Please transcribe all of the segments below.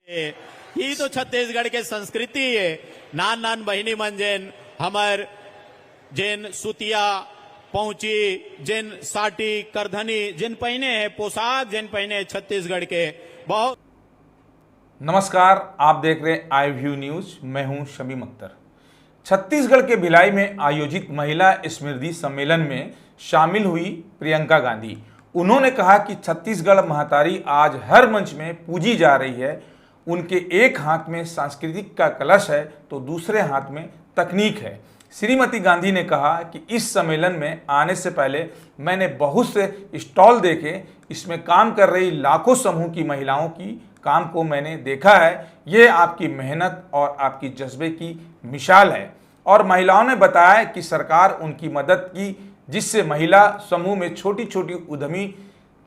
ही तो छत्तीसगढ़ के संस्कृति है। नान नान बहिनी मन जेन हमर जेन सुतिया पहुंची जेन साटी करधनी जिन पहने है पोशाक जिन पहने छत्तीसगढ़ के बहुत। नमस्कार, आप देख रहे हैं आई व्यू न्यूज। मैं हूं शमीम अख्तर। छत्तीसगढ़ के भिलाई में आयोजित महिला स्मृति सम्मेलन में शामिल हुई प्रियंका गांधी। उन्होंने कहा कि छत्तीसगढ़ महतारी आज हर मंच में पूजी जा रही है। उनके एक हाथ में सांस्कृतिक का कलश है तो दूसरे हाथ में तकनीक है। श्रीमती गांधी ने कहा कि इस सम्मेलन में आने से पहले मैंने बहुत से स्टॉल देखे। इसमें काम कर रही लाखों समूह की महिलाओं की काम को मैंने देखा है। ये आपकी मेहनत और आपकी जज्बे की मिसाल है। और महिलाओं ने बताया कि सरकार उनकी मदद की, जिससे महिला समूह में छोटी छोटी उद्यमी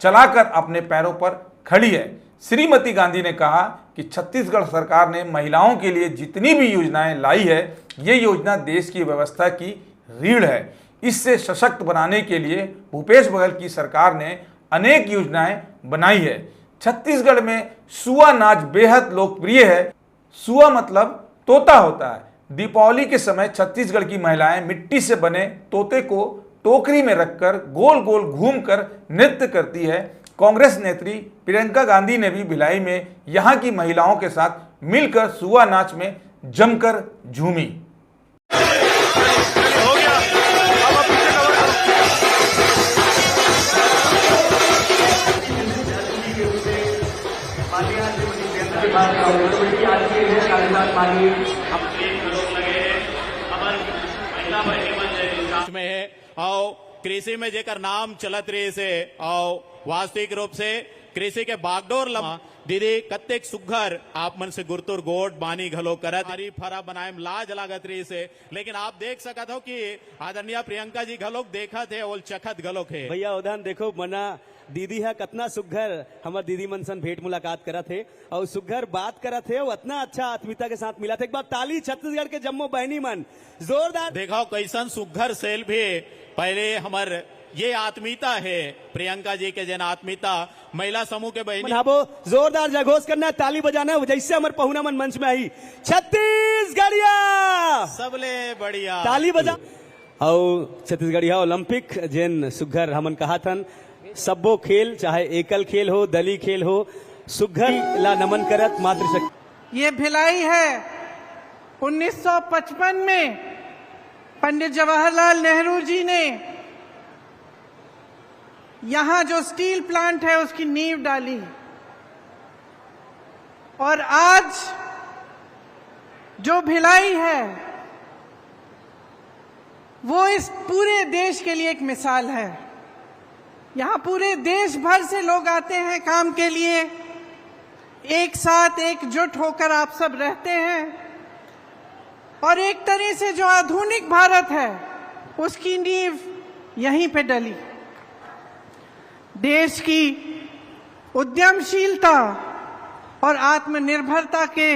चलाकर अपने पैरों पर खड़ी है। श्रीमती गांधी ने कहा कि छत्तीसगढ़ सरकार ने महिलाओं के लिए जितनी भी योजनाएं लाई है, ये योजना देश की व्यवस्था की रीढ़ है। इससे सशक्त बनाने के लिए भूपेश बघेल की सरकार ने अनेक योजनाएं बनाई है। छत्तीसगढ़ में सुआ नाच बेहद लोकप्रिय है। सुआ मतलब तोता होता है। दीपावली के समय छत्तीसगढ़ की महिलाएं मिट्टी से बने तोते को टोकरी में रखकर गोल गोल घूमकर नृत्य करती है। कांग्रेस नेत्री प्रियंका गांधी ने भी भिलाई में यहां की महिलाओं के साथ मिलकर सुआ नाच में जमकर झूमी। में आओ कृषि में जेकर नाम चलत रही से आओ वास्तविक रूप से कृषि के बागडोर लमा दीदी कत्तेक सुघर आप मन से गुरतुर गोट बानी घलो करत हरी फरा बनाए लाज लागत रही से। लेकिन आप देख सकत हो कि आदरणीय प्रियंका जी घलोक देखा थे और चखत घलोक है। भैया उधर देखो मना दीदी है कतना सुघर हमार दीदी मन सन भेंट मुलाकात करा थे और सुघर बात करा थे और इतना अच्छा आत्मीयता के साथ मिला था। एक बार ताली छत्तीसगढ़ के जम्मो बहनी मन जोरदार। देखो कैसन सुघर सेल भी पहले हमार ये आत्मीयता है प्रियंका जी के जन आत्मीयता महिला समूह के बहनी मनाबो जोरदार जयघोष करना है, ताली बजाना है जैसे हमारे पहुना मन मंच में आई छत्तीसगढ़िया सबले बढ़िया ताली बजा। और छत्तीसगढ़िया ओलंपिक जिन सुघर हमन कहा थन सबो खेल चाहे एकल खेल हो दली खेल हो सुघर ला नमन करत मातृशक्ति। ये भिलाई है 1955 में पंडित जवाहरलाल नेहरू जी ने यहां जो स्टील प्लांट है उसकी नींव डाली और आज जो भिलाई है वो इस पूरे देश के लिए एक मिसाल है। यहां पूरे देश भर से लोग आते हैं काम के लिए, एक साथ एकजुट होकर आप सब रहते हैं और एक तरह से जो आधुनिक भारत है उसकी नींव यहीं पे डली। देश की उद्यमशीलता और आत्मनिर्भरता के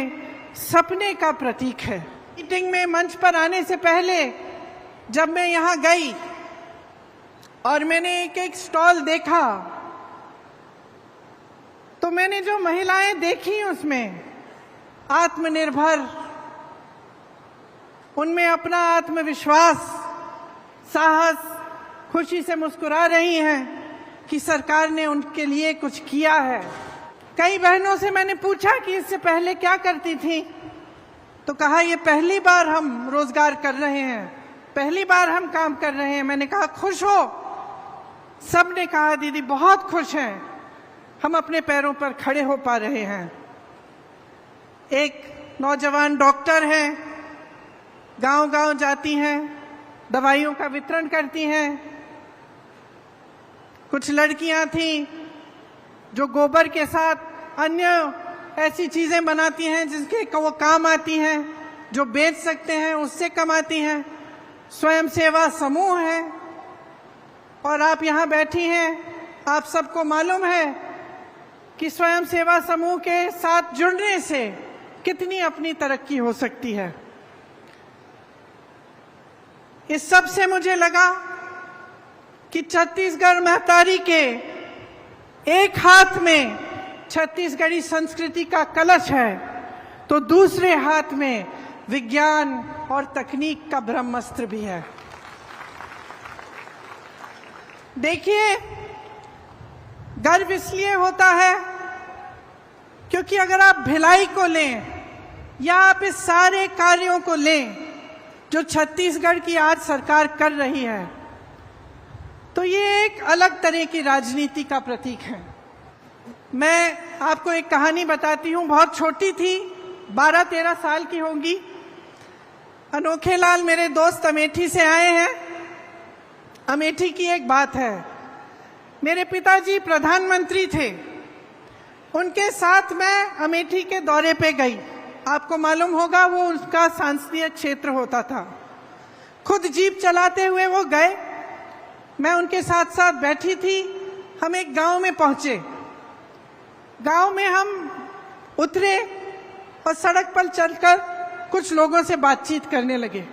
सपने का प्रतीक है। मीटिंग में मंच पर आने से पहले जब मैं यहां गई और मैंने एक एक स्टॉल देखा तो मैंने जो महिलाएं देखी उसमें आत्मनिर्भर, उनमें अपना आत्मविश्वास, साहस, खुशी से मुस्कुरा रही हैं कि सरकार ने उनके लिए कुछ किया है। कई बहनों से मैंने पूछा कि इससे पहले क्या करती थी, तो कहा ये पहली बार हम रोजगार कर रहे हैं, पहली बार हम काम कर रहे हैं। मैंने कहा खुश हो? सब ने कहा दीदी बहुत खुश हैं, हम अपने पैरों पर खड़े हो पा रहे हैं। एक नौजवान डॉक्टर हैं, गांव गांव जाती हैं, दवाइयों का वितरण करती हैं। कुछ लड़कियां थीं जो गोबर के साथ अन्य ऐसी चीजें बनाती हैं जिसके वो काम आती हैं, जो बेच सकते हैं उससे कमाती हैं। स्वयं सेवा समूह है और आप यहाँ बैठी हैं। आप सबको मालूम है कि स्वयं सेवा समूह के साथ जुड़ने से कितनी अपनी तरक्की हो सकती है। इस सब से मुझे लगा कि छत्तीसगढ़ महतारी के एक हाथ में छत्तीसगढ़ी संस्कृति का कलश है, तो दूसरे हाथ में विज्ञान और तकनीक का ब्रह्मास्त्र भी है। देखिए, गर्व इसलिए होता है क्योंकि अगर आप भिलाई को लें या आप इस सारे कार्यों को लें जो छत्तीसगढ़ की आज सरकार कर रही है, तो ये एक अलग तरह की राजनीति का प्रतीक है। मैं आपको एक कहानी बताती हूँ, बहुत छोटी थी, 12-13 साल की होंगी। अनोखे लाल मेरे दोस्त अमेठी से आए हैं। अमेठी की एक बात है, मेरे पिताजी प्रधानमंत्री थे, उनके साथ मैं अमेठी के दौरे पे गई। आपको मालूम होगा वो उसका सांसदीय क्षेत्र होता था। खुद जीप चलाते हुए वो गए, मैं उनके साथ साथ बैठी थी। हम एक गांव में पहुंचे। गांव में हम उतरे और सड़क पर चलकर कुछ लोगों से बातचीत करने लगे।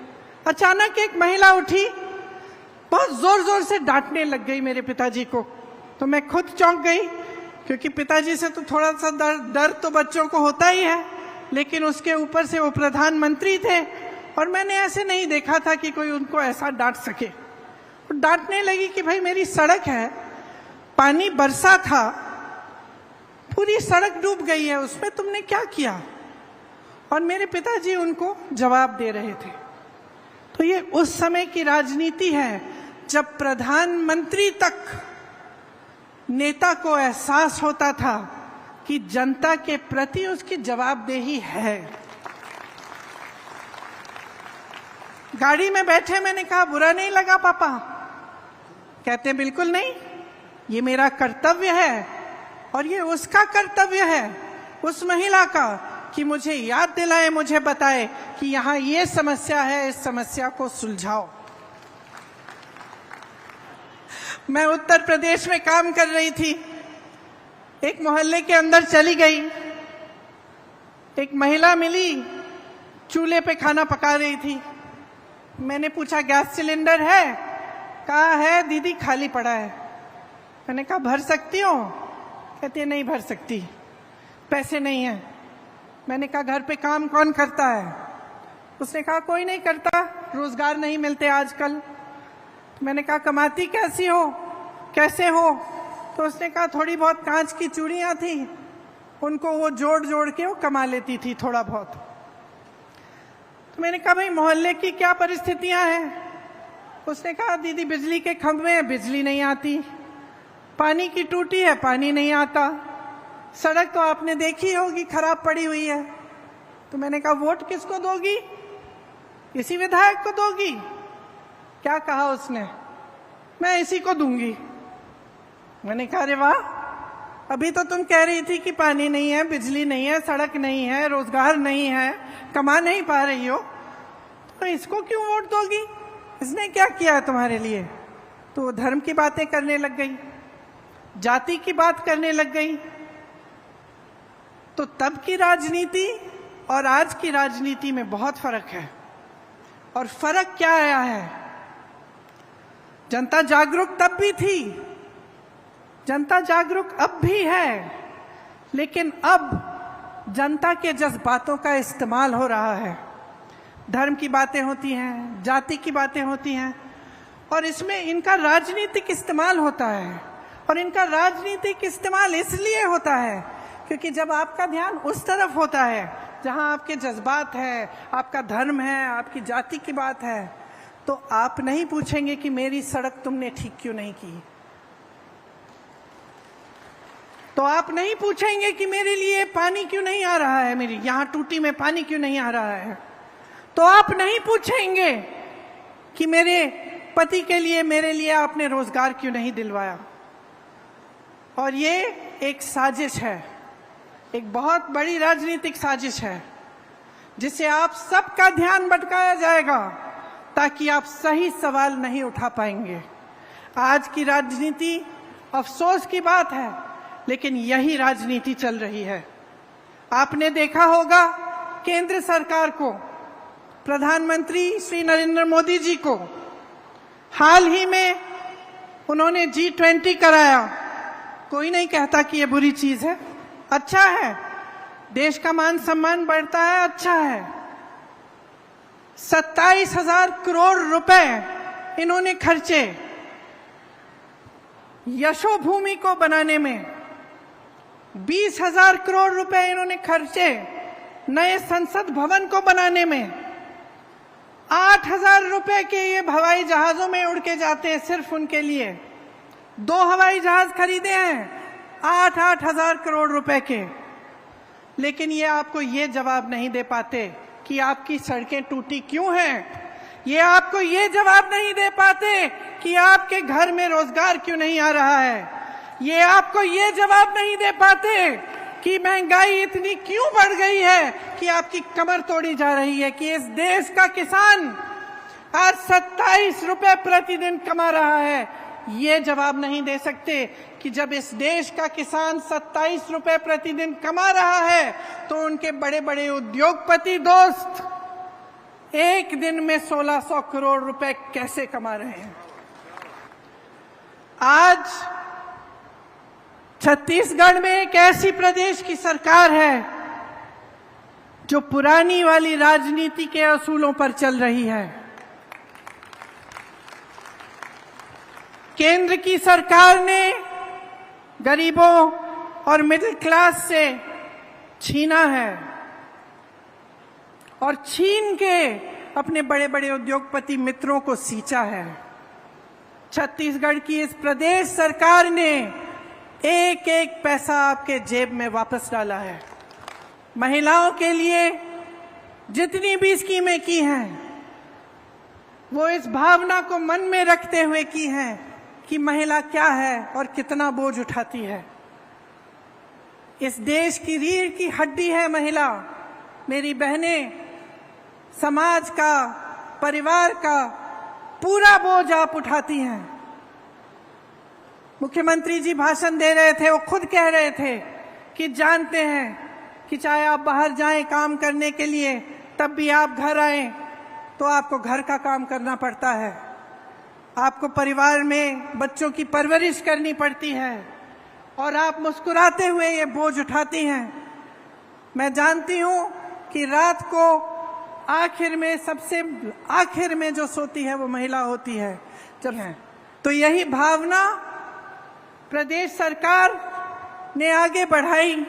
अचानक एक महिला उठी, बहुत जोर जोर से डांटने लग गई मेरे पिताजी को। तो मैं खुद चौंक गई, क्योंकि पिताजी से तो थोड़ा सा डर तो बच्चों को होता ही है, लेकिन उसके ऊपर से वो प्रधानमंत्री थे और मैंने ऐसे नहीं देखा था कि कोई उनको ऐसा डांट सके। और डांटने लगी कि भाई मेरी सड़क है, पानी बरसा था, पूरी सड़क डूब गई है, उसमें तुमने क्या किया? और मेरे पिताजी उनको जवाब दे रहे थे। तो ये उस समय की राजनीति है जब प्रधानमंत्री तक नेता को एहसास होता था कि जनता के प्रति उसकी जवाबदेही है। गाड़ी में बैठे मैंने कहा, बुरा नहीं लगा पापा? कहते बिल्कुल नहीं, ये मेरा कर्तव्य है और ये उसका कर्तव्य है, उस महिला का, कि मुझे याद दिलाए, मुझे बताए कि यहाँ ये समस्या है, इस समस्या को सुलझाओ। मैं उत्तर प्रदेश में काम कर रही थी, एक मोहल्ले के अंदर चली गई, एक महिला मिली, चूल्हे पे खाना पका रही थी। मैंने पूछा गैस सिलेंडर है? कहा है दीदी, खाली पड़ा है। मैंने कहा भर सकती हो? कहती है नहीं भर सकती, पैसे नहीं है। मैंने कहा घर पे काम कौन करता है? उसने कहा कोई नहीं करता, रोजगार नहीं मिलते आजकल। मैंने कहा कमाती कैसी हो, कैसे हो? तो उसने कहा थोड़ी बहुत कांच की चूड़ियां थी, उनको वो जोड़ जोड़ के वो कमा लेती थी थोड़ा बहुत। तो मैंने कहा भाई मोहल्ले की क्या परिस्थितियां हैं? उसने कहा दीदी बिजली के खंभे हैं, बिजली नहीं आती, पानी की टूटी है, पानी नहीं आता, सड़क तो आपने देखी होगी खराब पड़ी हुई है। तो मैंने कहा वोट किसको दोगी? इसी विधायक को दोगी? क्या कहा उसने? मैं इसी को दूंगी। मैंने कहा अरे वाह, अभी तो तुम कह रही थी कि पानी नहीं है, बिजली नहीं है, सड़क नहीं है, रोजगार नहीं है, कमा नहीं पा रही हो, तो इसको क्यों वोट दोगी? इसने क्या किया है तुम्हारे लिए? तो वो धर्म की बातें करने लग गई, जाति की बात करने लग गई। तो तब की राजनीति और आज की राजनीति में बहुत फर्क है। और फर्क क्या आया है? जनता जागरूक तब भी थी, जनता जागरूक अब भी है, लेकिन अब जनता के जज्बातों का इस्तेमाल हो रहा है। धर्म की बातें होती हैं, जाति की बातें होती हैं, और इसमें इनका राजनीतिक इस्तेमाल होता है। और इनका राजनीतिक इस्तेमाल इसलिए होता है क्योंकि जब आपका ध्यान उस तरफ होता है जहां आपके जज्बात है, आपका धर्म है, आपकी जाति की बात है, तो आप नहीं पूछेंगे कि मेरी सड़क तुमने ठीक क्यों नहीं की, तो आप नहीं पूछेंगे कि मेरे लिए पानी क्यों नहीं आ रहा है, मेरी यहां टूटी में पानी क्यों नहीं आ रहा है, तो आप नहीं पूछेंगे कि मेरे पति के लिए, मेरे लिए आपने रोजगार क्यों नहीं दिलवाया। और ये एक साजिश है, एक बहुत बड़ी राजनीतिक साजिश है, जिससे आप सबका ध्यान भटकाया जाएगा ताकि आप सही सवाल नहीं उठा पाएंगे। आज की राजनीति अफसोस की बात है, लेकिन यही राजनीति चल रही है। आपने देखा होगा केंद्र सरकार को, प्रधानमंत्री श्री नरेंद्र मोदी जी को हाल ही में उन्होंने G20 कराया। कोई नहीं कहता कि ये बुरी चीज है, अच्छा है, देश का मान सम्मान बढ़ता है, अच्छा है। 27,000 करोड़ रुपए इन्होंने खर्चे यशोभूमि को बनाने में, 20,000 करोड़ रुपए इन्होंने खर्चे नए संसद भवन को बनाने में, 8,000 रुपए के ये हवाई जहाजों में उड़ के जाते हैं सिर्फ उनके लिए। 2 हवाई जहाज खरीदे हैं 8-8 हजार करोड़ रुपए के। लेकिन ये आपको ये जवाब नहीं दे पाते कि आपकी सड़कें टूटी क्यों हैं। ये आपको ये जवाब नहीं दे पाते कि आपके घर में रोजगार क्यों नहीं आ रहा है। ये आपको ये जवाब नहीं दे पाते कि महंगाई इतनी क्यों बढ़ गई है कि आपकी कमर तोड़ी जा रही है, कि इस देश का किसान आज 27 रुपए प्रतिदिन कमा रहा है। ये जवाब नहीं दे सकते कि जब इस देश का किसान 27 रुपए प्रतिदिन कमा रहा है तो उनके बड़े बड़े उद्योगपति दोस्त एक दिन में 1600 करोड़ रुपए कैसे कमा रहे हैं। आज छत्तीसगढ़ में एक ऐसी प्रदेश की सरकार है जो पुरानी वाली राजनीति के असूलों पर चल रही है। केंद्र की सरकार ने गरीबों और मिडिल क्लास से छीना है और छीन के अपने बड़े बड़े उद्योगपति मित्रों को सींचा है। छत्तीसगढ़ की इस प्रदेश सरकार ने एक एक पैसा आपके जेब में वापस डाला है। महिलाओं के लिए जितनी भी स्कीमें की हैं वो इस भावना को मन में रखते हुए की हैं कि महिला क्या है और कितना बोझ उठाती है। इस देश की रीढ़ की हड्डी है महिला। मेरी बहनें, समाज का, परिवार का पूरा बोझ आप उठाती हैं। मुख्यमंत्री जी भाषण दे रहे थे, वो खुद कह रहे थे कि जानते हैं कि चाहे आप बाहर जाएं काम करने के लिए, तब भी आप घर आएं तो आपको घर का काम करना पड़ता है, आपको परिवार में बच्चों की परवरिश करनी पड़ती है और आप मुस्कुराते हुए ये बोझ उठाती हैं। मैं जानती हूं कि रात को आखिर में, सबसे आखिर में जो सोती है वो महिला होती है जब है। तो यही भावना प्रदेश सरकार ने आगे बढ़ाई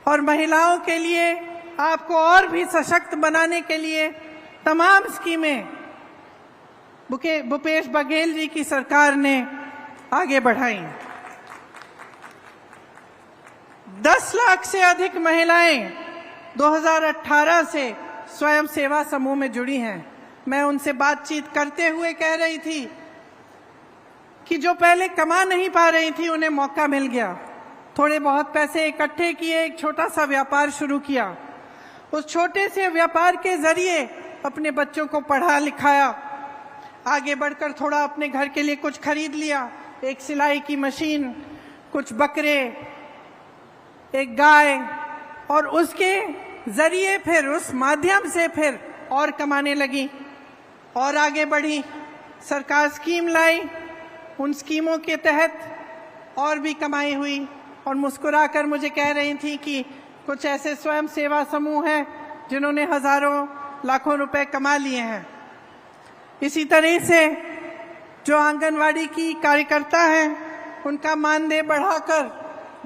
और महिलाओं के लिए, आपको और भी सशक्त बनाने के लिए तमाम स्कीमें भूपेश बघेल जी की सरकार ने आगे बढ़ाई। 10 लाख से अधिक महिलाएं 2018 से स्वयं सेवा समूह में जुड़ी हैं। मैं उनसे बातचीत करते हुए कह रही थी कि जो पहले कमा नहीं पा रही थी उन्हें मौका मिल गया। थोड़े बहुत पैसे इकट्ठे किए, एक छोटा सा व्यापार शुरू किया। उस छोटे से व्यापार के जरिए अपने बच्चों को पढ़ा लिखाया, आगे बढ़कर थोड़ा अपने घर के लिए कुछ खरीद लिया, एक सिलाई की मशीन, कुछ बकरे, एक गाय, और उसके जरिए फिर उस माध्यम से फिर और कमाने लगी और आगे बढ़ी। सरकार स्कीम लाई, उन स्कीमों के तहत और भी कमाई हुई और मुस्कुराकर मुझे कह रही थी कि कुछ ऐसे स्वयं सेवा समूह हैं जिन्होंने हजारों लाखों रुपए कमा लिए हैं। इसी तरह से जो आंगनवाड़ी की कार्यकर्ता हैं उनका मानदेय बढ़ाकर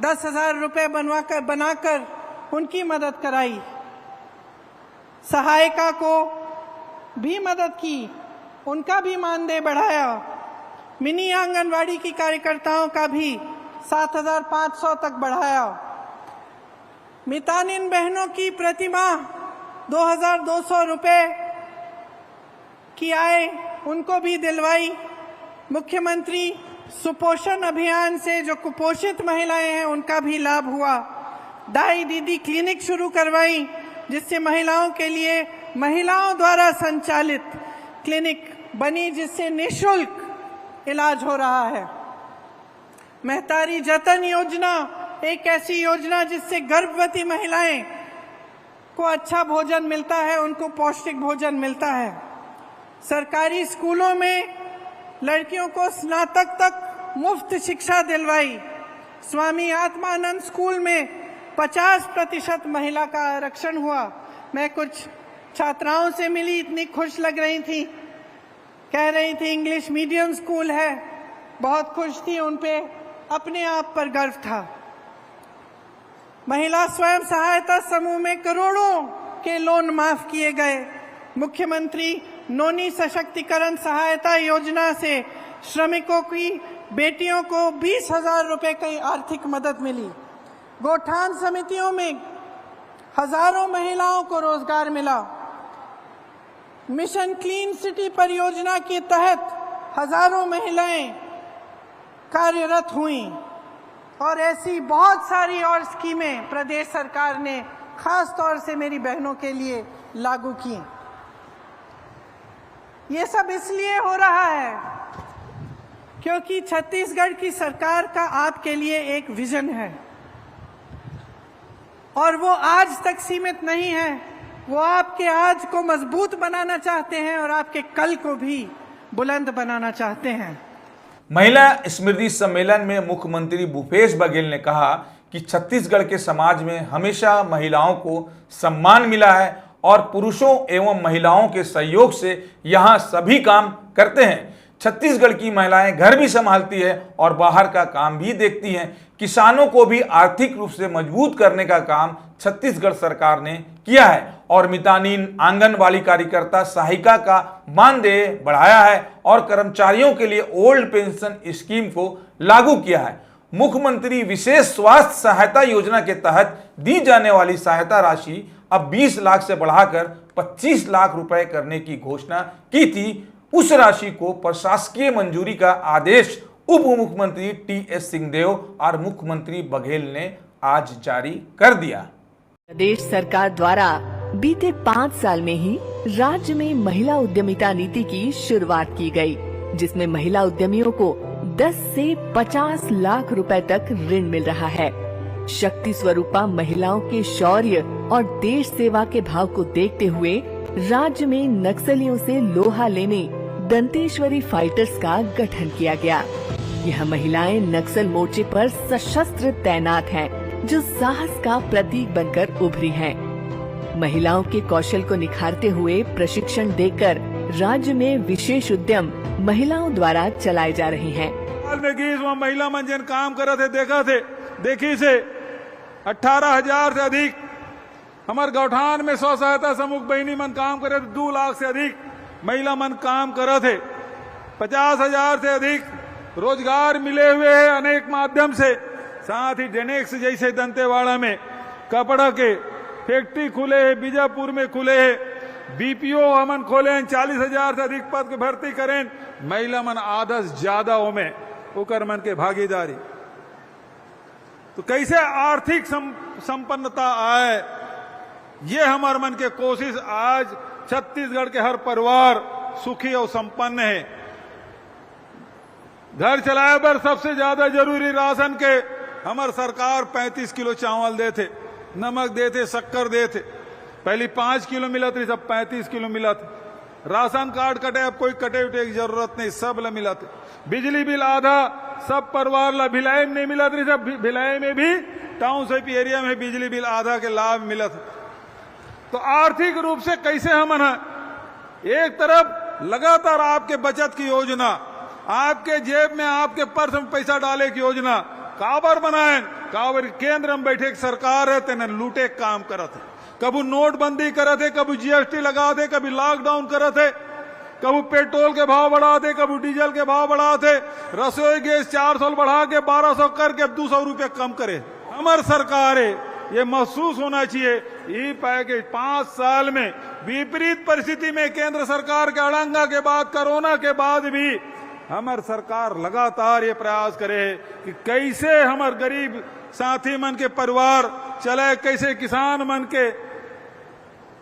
10,000 रुपए बनाकर उनकी मदद कराई। सहायिका को भी मदद की, उनका भी मानदेय बढ़ाया। मिनी आंगनवाड़ी की कार्यकर्ताओं का भी 7,500 तक बढ़ाया। मितानिन बहनों की प्रतिमाह 2,200 रुपए की आय उनको भी दिलवाई। मुख्यमंत्री सुपोषण अभियान से जो कुपोषित महिलाएं हैं उनका भी लाभ हुआ। दाई दीदी क्लिनिक शुरू करवाई जिससे महिलाओं के लिए महिलाओं द्वारा संचालित क्लिनिक बनी, जिससे निःशुल्क इलाज हो रहा है। महतारी जतन योजना एक ऐसी योजना जिससे गर्भवती महिलाएं को अच्छा भोजन मिलता है, उनको पौष्टिक भोजन मिलता है। सरकारी स्कूलों में लड़कियों को स्नातक तक मुफ्त शिक्षा दिलवाई। स्वामी आत्मानंद स्कूल में 50% महिला का आरक्षण हुआ। मैं कुछ छात्राओं से मिली, इतनी खुश लग रही थी, कह रही थी इंग्लिश मीडियम स्कूल है, बहुत खुश थी, उन पे अपने आप पर गर्व था। महिला स्वयं सहायता समूह में करोड़ों के लोन माफ किए गए। मुख्यमंत्री नोनी सशक्तिकरण सहायता योजना से श्रमिकों की बेटियों को 20,000 रुपए की आर्थिक मदद मिली। गौठान समितियों में हजारों महिलाओं को रोजगार मिला। मिशन क्लीन सिटी परियोजना के तहत हजारों महिलाएं कार्यरत हुईं और ऐसी बहुत सारी और स्कीमें प्रदेश सरकार ने खास तौर से मेरी बहनों के लिए लागू की। ये सब इसलिए हो रहा है क्योंकि छत्तीसगढ़ की सरकार का आपके लिए एक विजन है और वो आज तक सीमित नहीं है। वो आपके आज को मजबूत बनाना चाहते हैं और आपके कल को भी बुलंद बनाना चाहते हैं। महिला स्मृति सम्मेलन में मुख्यमंत्री भूपेश बघेल ने कहा कि छत्तीसगढ़ के समाज में हमेशा महिलाओं को सम्मान मिला है और पुरुषों एवं महिलाओं के सहयोग से यहाँ सभी काम करते हैं। छत्तीसगढ़ की महिलाएं घर भी संभालती है और बाहर का काम भी देखती हैं। किसानों को भी आर्थिक रूप से मजबूत करने का काम छत्तीसगढ़ सरकार ने किया है और मितानिन आंगनबाड़ी कार्यकर्ता सहायिका का मानदेय बढ़ाया है और कर्मचारियों के लिए ओल्ड पेंशन स्कीम को लागू किया है। मुख्यमंत्री विशेष स्वास्थ्य सहायता योजना के तहत दी जाने वाली सहायता राशि अब 20 लाख से बढ़ाकर 25 लाख रुपए करने की घोषणा की थी। उस राशि को प्रशासकीय मंजूरी का आदेश उप मुख्यमंत्री टी.एस. सिंहदेव और मुख्यमंत्री बघेल ने आज जारी कर दिया। प्रदेश सरकार द्वारा बीते 5 साल में ही राज्य में महिला उद्यमिता नीति की शुरुआत की गई, जिसमें महिला उद्यमियों को 10 से 50 लाख रुपए तक ऋण मिल रहा है। शक्ति स्वरूपा महिलाओं के शौर्य और देश सेवा के भाव को देखते हुए राज्य में नक्सलियों से लोहा लेने दंतेश्वरी फाइटर्स का गठन किया गया। यह महिलाएं नक्सल मोर्चे पर सशस्त्र तैनात हैं, जो साहस का प्रतीक बनकर उभरी हैं। महिलाओं के कौशल को निखारते हुए प्रशिक्षण देकर राज्य में विशेष उद्यम महिलाओं द्वारा चलाए जा रहे हैं। महिला मन जन काम करत थे, देखा थे, देखी से 18,000 से अधिक हमारे गौठान में स्व सहायता समूह बहनी मन काम करे थे। 2 लाख से अधिक महिला मन काम करे थे। 50,000 से अधिक रोजगार मिले हुए हैं अनेक माध्यम से। साथ ही डेनेक्स जैसे दंतेवाड़ा में कपड़ा के फैक्ट्री खुले हैं, बीजापुर में खुले हैं, बीपीओ हमन खोले हैं। 40,000 से अधिक पद के भर्ती करें। महिला मन आधा से ज्यादा हो में ओकर मन के भागीदारी। तो कैसे आर्थिक संपन्नता आए, ये हमार मन के कोशिश। आज छत्तीसगढ़ के हर परिवार सुखी और संपन्न है। घर चलाए पर सबसे ज्यादा जरूरी राशन के हमार सरकार 35 किलो चावल देते, नमक देते, शक्कर देते। पहले 5 किलो मिला था, सब 35 किलो मिला था। राशन कार्ड कटे, अब कोई कटे उटे की जरूरत नहीं, सब ला मिला था। बिजली बिल आधा सब परिवार ला। भिलाई में नहीं मिला था, सब भिलाई में भी टाउनशिप एरिया में बिजली बिल आधा के लाभ मिला था। तो आर्थिक रूप से कैसे हम एक तरफ लगातार आपके बचत की योजना, आपके जेब में आपके पर्स में पैसा डाले की योजना काबर बनाए। काबर केंद्र में बैठे सरकार है तेने लूटे काम करत है। कभी नोटबंदी करत है, कभी जीएसटी लगा दे, कभी लॉकडाउन करत है, कभी पेट्रोल के भाव बढ़ा दे, कभी डीजल के भाव बढ़ा दे, रसोई गैस 400 बढ़ा के 1200 करके 200 रुपये कम करे। हमारी सरकार है, ये महसूस होना चाहिए। ये पाए कि 5 साल में विपरीत परिस्थिति में केंद्र सरकार के अड़ंगा के बाद, कोरोना के बाद भी हमारी सरकार लगातार ये प्रयास करे कि कैसे हमारे गरीब साथी मन के परिवार चले, कैसे किसान मन के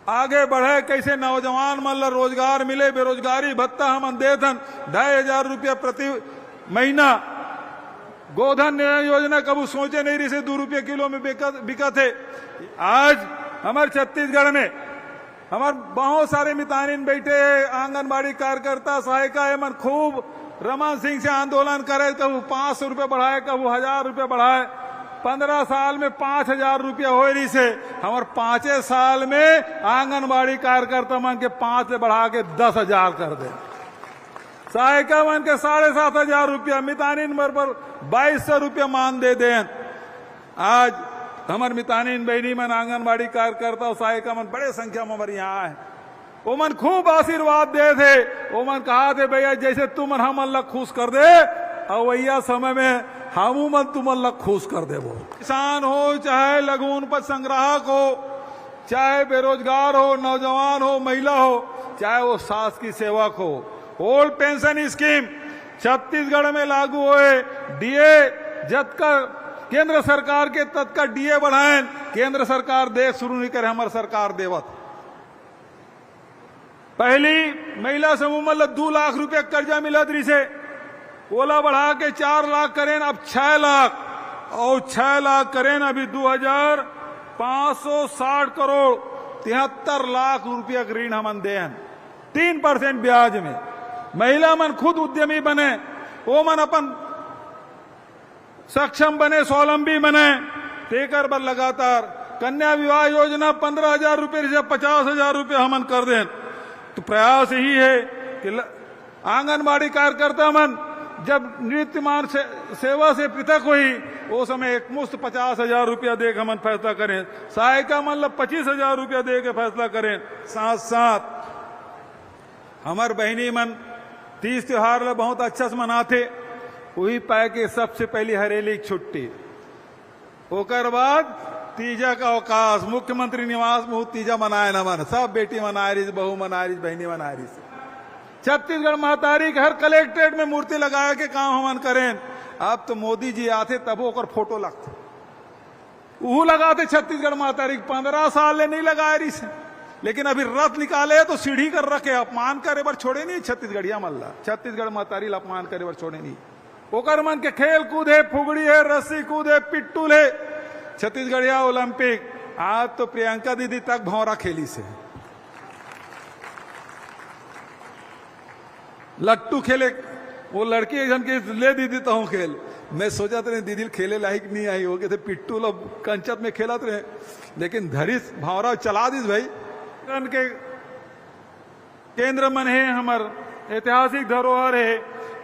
आगे बढ़े, कैसे नौजवान मन ला रोजगार मिले। बेरोजगारी भत्ता हम देथन 2,500 रुपया प्रति महीना। गोधन योजना कभी सोचे नहीं रही से 2 रुपये किलो में बिका थे। आज हमारे छत्तीसगढ़ में हमारे बहुत सारे मितानिन बैठे, आंगनबाड़ी कार्यकर्ता सहायिका है मन खूब रमन सिंह से आंदोलन करे, कभी 500 रुपये बढ़ाए, कभी 1,000 रुपये बढ़ाए। 15 साल में 5,000 रुपया हो रही से हमारे 5 साल में आंगनबाड़ी कार्यकर्ता मन के 5 से बढ़ा के 10,000 कर दे। सहायिका मन के 7,500 रुपया, मितानिन पर 2,200 रुपया मान दे दें। आज हमारे मितानिन बहनी मन आंगनबाड़ी कार्यकर्ता और सहायिका मन बड़े संख्या में हमारे यहाँ है। वो मन खूब आशीर्वाद दे थे। वो मन कहा थे भैया जैसे तुम हम अल्लाह खुश कर दे और वैया समय में हम मन तुम अल्लाह खुश कर दे। वो किसान हो चाहे लघु उपज संग्राहक हो, चाहे बेरोजगार हो, नौजवान हो, महिला हो, चाहे वो शासकीय सेवक हो, ओल्ड पेंशन स्कीम छत्तीसगढ़ में लागू हुए। डीए जब का केंद्र सरकार के तत्का डीए बढ़ाएं, केंद्र सरकार दे शुरू नहीं करे, हमारी सरकार देवत। पहली महिला समूह मतलब 2 लाख रुपया कर्जा मिला रही से, ओला बढ़ा के 4 लाख करें, अब 6 लाख और 6 लाख करें अभी 2,560 करोड़ 73 लाख रुपया ऋण हम दें 3% ब्याज में। महिला मन खुद उद्यमी बने, वो मन अपन सक्षम बने, स्वावलंबी बने। तेकर पर लगातार कन्या विवाह योजना 15,000 रुपये से 50,000 रुपये हमन कर दें। तो प्रयास यही है कि आंगनबाड़ी कार्यकर्ता मन जब नृत्यमान सेवा से पृथक हुई, वो समय एक मुश्त 50,000 रुपया दे के हमन फैसला करें। सहायिका मतलब 25,000 रुपया दे के फैसला करें। साथ साथ हमार बहनी मन 30 त्योहार ला बहुत अच्छा से मनाते। वही पाए के सबसे पहली हरेली की छुट्टी, ओकर बाद तीजा का अवकाश। मुख्यमंत्री निवास में तीजा मनाए न मन, सब बेटी मना रही, बहू मना रही, बहनी मना रही। छत्तीसगढ़ महतारी के हर कलेक्ट्रेट में मूर्ति लगाए के काम हमन करें। अब तो मोदी जी आते तब ओकर फोटो लगते, वो लगाते छत्तीसगढ़ महतारी 15 साल ले नहीं लगाए रही से। लेकिन अभी रथ निकाले तो सीढ़ी कर रखे, अपमान करे बर छोड़े नहीं छत्तीसगढ़िया मल्ला। छत्तीसगढ़ महतारी अपमान करे बर छोड़े नहीं। ओकर मन के खेल कूद है, फुगड़ी है, रस्सी कूद है, पिट्टूल है, छत्तीसगढ़िया ओलंपिक। आज तो प्रियंका दीदी तक भौरा खेली से, लट्टू खेले। वो लड़की एक जन के ले दीदी तो हूं खेल। मैं सोचा था दीदी खेले लायक नहीं आई हो, थे पिट्टू लोग कंचत में खेलत रहे, लेकिन धरिस भौरा चला दीस भाई। के केंद्र मन है, हमार ऐतिहासिक धरोहर है,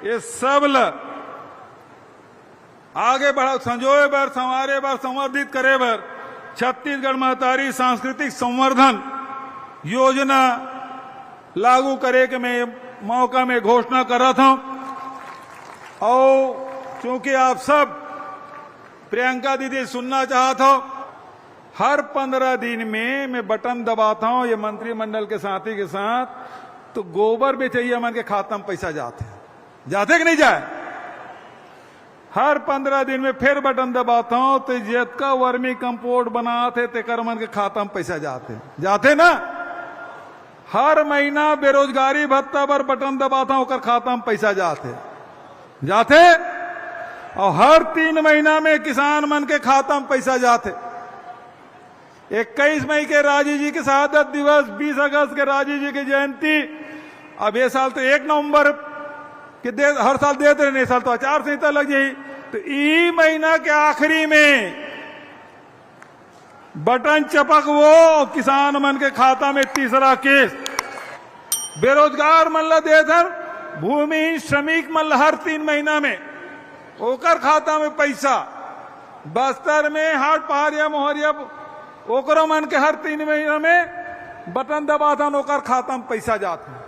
ये सब ल आगे बढ़ा संजोए बर, संवारे बर, संवर्धित करे बर छत्तीसगढ़ महतारी सांस्कृतिक संवर्धन योजना लागू करे के मैं मौका में घोषणा कर रहा था। और चूंकि आप सब प्रियंका दीदी सुनना चाहता हो, हर 15 दिन में मैं बटन दबाता हूं ये मंत्रिमंडल के साथी के साथ, तो गोबर बेचैया मन के खाता में पैसा जाते कि नहीं जाए। हर 15 दिन में फिर बटन दबाता हूं तो जितना वर्मी कंपोस्ट बनाते तेकर मन के खाता में पैसा जाते ना। हर महीना बेरोजगारी भत्ता पर बटन दबाता हूं, ओकर खाता में पैसा जाते। और हर 3 महीना में किसान मन के खाता में पैसा जाते। 21 मई के राजीव जी के शहादत दिवस, 20 अगस्त के राजीव जी की जयंती, अब ये साल तो 1 नवंबर के हर साल देते रहे, साल तो आचार संहिता लग जाई। तो ई महीना के आखिरी में बटन चपक वो किसान मन के खाता में तीसरा केस। बेरोजगार मल्ला देधर भूमि श्रमिक मल्ला हर 3 महीना में ओकर खाता में पैसा। बस्तर में हाट पहाड़िया मोहरिया ओकरो मन के हर 3 महीना में बटन दबाता ओकर खाता में पैसा जाता।